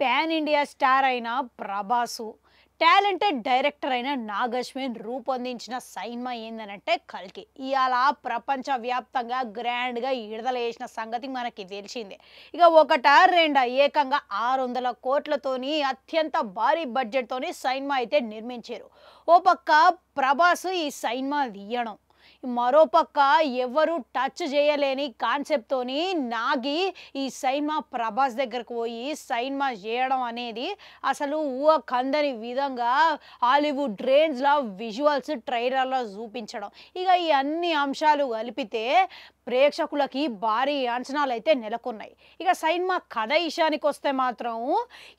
Pan India star అయిన Prabhas, talented director అయిన నాగ్ అశ్విన్ రూపొందించిన సినిమా ఏందనంటే కల్కి. ఇవాళ ప్రపంచవ్యాప్తంగా గ్రాండ్గా విడుదల చేసిన సంగతి మనకి తెలిసిందే. ఇక ఒకటా రెండా ఏకంగా 600 కోట్లతోని అత్యంత భారీ బడ్జెట్తోని సినిమా అయితే నిర్మించారు. ఓ పక్క ప్రభాస్ ఈ సినిమా తీయడం, మరోపక్క ఎవరు టచ్ చేయలేని కాన్సెప్ట్తోని నాగి ఈ సినిమా ప్రభాస్ దగ్గరకు పోయి సినిమా చేయడం అనేది అసలు కందని విధంగా హాలీవుడ్ రేంజ్లో విజువల్స్ ట్రైలర్లో చూపించడం, ఇక ఈ అన్ని అంశాలు కలిపితే ప్రేక్షకులకి భారీ అంచనాలు అయితే నెలకొన్నాయి. ఇక సినిమా కథ విషయానికి వస్తే మాత్రం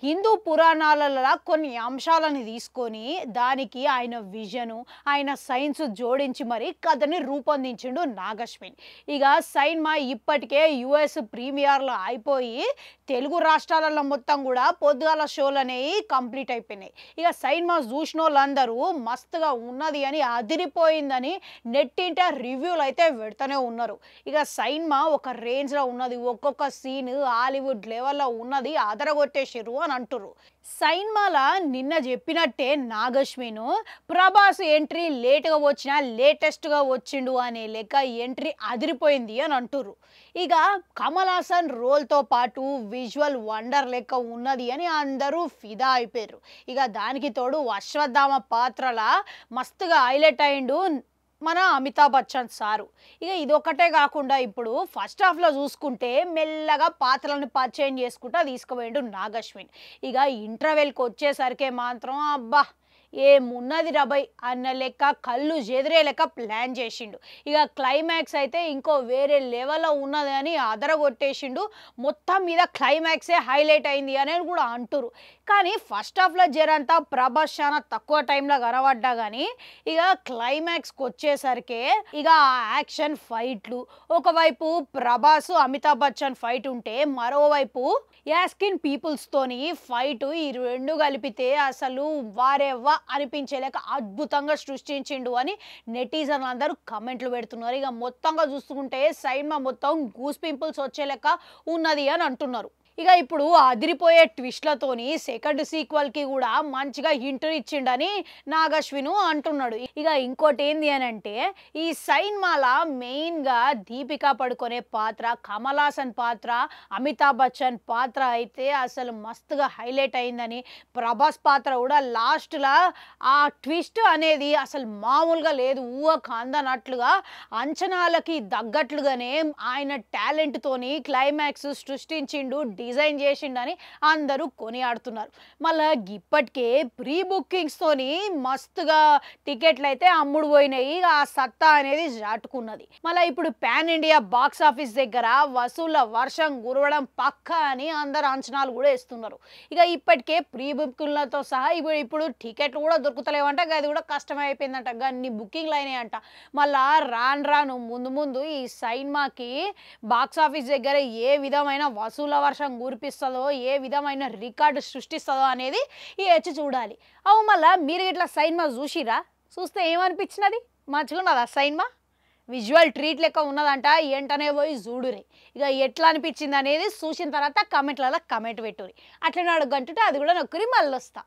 హిందూ పురాణాలలో కొన్ని అంశాలను తీసుకొని దానికి ఆయన విజను, ఆయన సైన్స్ జోడించి మరి కథని రూపొందించిండు నాగ్ అశ్విన్. ఇక సినిమా ఇప్పటికే యుఎస్ ప్రీమియర్లో అయిపోయి తెలుగు రాష్ట్రాలలో మొత్తం కూడా పొద్దుగాల షోలు అనేవి కంప్లీట్ అయిపోయినాయి. ఇక సినిమా చూసిన వాళ్ళందరూ మస్తుగా ఉన్నది అని, అదిరిపోయిందని నెట్టింట రివ్యూలు అయితే పెడుతూనే ఉన్నారు. ఇక సినిమా ఒక రేంజ్లో ఉన్నది, ఒక్కొక్క సీన్ హాలీవుడ్ లెవెల్లో ఉన్నది, అదరగొట్టేసిర్రు అని అంటుర్రు. సినిమాలో నిన్న చెప్పినట్టే నాగ్ అశ్విన్ ప్రభాస్ ఎంట్రీ లేట్గా వచ్చినా లేటెస్ట్గా వచ్చిండు అనే లెక్క ఎంట్రీ అదిరిపోయింది అని అంటుర్రు. ఇక కమల్ హాసన్ రోల్తో పాటు విజువల్ వండర్ లెక్క ఉన్నది అని అందరూ ఫిదా అయిపోయారు. ఇక దానికి తోడు అశ్వత్థామ పాత్రలా మస్తుగా హైలైట్ అయిండు మన అమితాబ్ బచ్చన్ సారు. ఇక ఇదొక్కటే కాకుండా ఇప్పుడు ఫస్ట్ హాఫ్లో చూసుకుంటే మెల్లగా పాత్రలను పరిచయం చేసుకుంటా తీసుకుపోయిండు నాగ్ అశ్విన్. ఇక ఇంటర్వెల్కి వచ్చేసరికి మాత్రం అబ్బా ఏమున్నది రబై అన్న లెక్క కళ్ళు చెదిరే లెక్క ప్లాన్ చేసిండు. ఇక క్లైమాక్స్ అయితే ఇంకో వేరే లెవెల్లో ఉన్నది అని అదరగొట్టేసిండు. మొత్తం మీద క్లైమాక్సే హైలైట్ అయింది అని కూడా అంటురు. కానీ ఫస్ట్ హాఫ్లో జరంతా ప్రభాస్ చాలా తక్కువ టైంలో కనబడ్డా కానీ ఇక క్లైమాక్స్కి వచ్చేసరికి ఇక యాక్షన్ ఫైట్లు, ఒకవైపు ప్రభాస్ అమితాబ్ బచ్చన్ ఫైట్ ఉంటే మరోవైపు యాస్కిన్ పీపుల్స్తోని ఫైట్, ఈ రెండు కలిపితే అసలు వారెవ్వ అనిపించేలేక అద్భుతంగా సృష్టించిండు అని నెటిజన్లు అందరూ కమెంట్లు పెడుతున్నారు. ఇక మొత్తంగా చూసుకుంటే సినిమా మొత్తం గూస్ పింపుల్స్ వచ్చే లెక్క ఉన్నది అని అంటున్నారు. ఇక ఇప్పుడు అదిరిపోయే ట్విస్ట్లతోని సెకండ్ సీక్వెల్కి కూడా మంచిగా హింట్ ఇచ్చిండని నాగ్ అశ్విన్ అంటున్నాడు. ఇక ఇంకోటి ఏంది అని అంటే ఈ సినిమాలో మెయిన్గా దీపికా పడుకునే పాత్ర, కమల్ హాసన్ పాత్ర, అమితాబ్ బచ్చన్ పాత్ర అయితే అసలు మస్తుగా హైలైట్ అయిందని, ప్రభాస్ పాత్ర కూడా లాస్ట్లో ఆ ట్విస్ట్ అనేది అసలు మామూలుగా లేదు, అందనట్లుగా అంచనాలకి తగ్గట్లుగానే ఆయన టాలెంట్తోని క్లైమాక్స్ సృష్టించిండు, డిజైన్ చేసిండని అందరూ కొనియాడుతున్నారు. మళ్ళీ ఇప్పటికే ప్రీ బుకింగ్స్తోని మస్తుగా టికెట్లు అయితే అమ్ముడు పోయినాయి. ఆ సత్తా అనేది చాటుకున్నది. మళ్ళీ ఇప్పుడు పాన్ ఇండియా బాక్స్ ఆఫీస్ దగ్గర వసూళ్ల వర్షం కురవడం పక్కా అని అందరు అంచనాలు కూడా వేస్తున్నారు. ఇక ఇప్పటికే ప్రీ బుకింగ్లతో సహా ఇప్పుడు టికెట్లు కూడా దొరుకుతలేవంట, అది కూడా కష్టమే అయిపోయిందంట, అన్ని బుకింగ్లు అయినాయంట. మళ్ళా రాను ముందు ముందు ఈ సినిమాకి బాక్స్ ఆఫీస్ దగ్గర ఏ విధమైన వసూళ్ల వర్షం కురిపిస్తుందో, ఏ విధమైన రికార్డు సృష్టిస్తుందో అనేది వచ్చి చూడాలి. అవు మళ్ళీ మీరు ఇట్లా సినిమా చూసిరా, చూస్తే ఏమనిపించినది? మంచిగా ఉన్నదా సినిమా? విజువల్ ట్రీట్ లెక్క ఉన్నదంట, వెంటనే పోయి చూడురే. ఇక ఎట్లా అనిపించింది అనేది చూసిన తర్వాత కమెంట్లలో కమెంట్ పెట్టుర్రి. అట్లనే అడుగంటుంటే అది కూడా నొక్కరి మళ్ళీ వస్తా.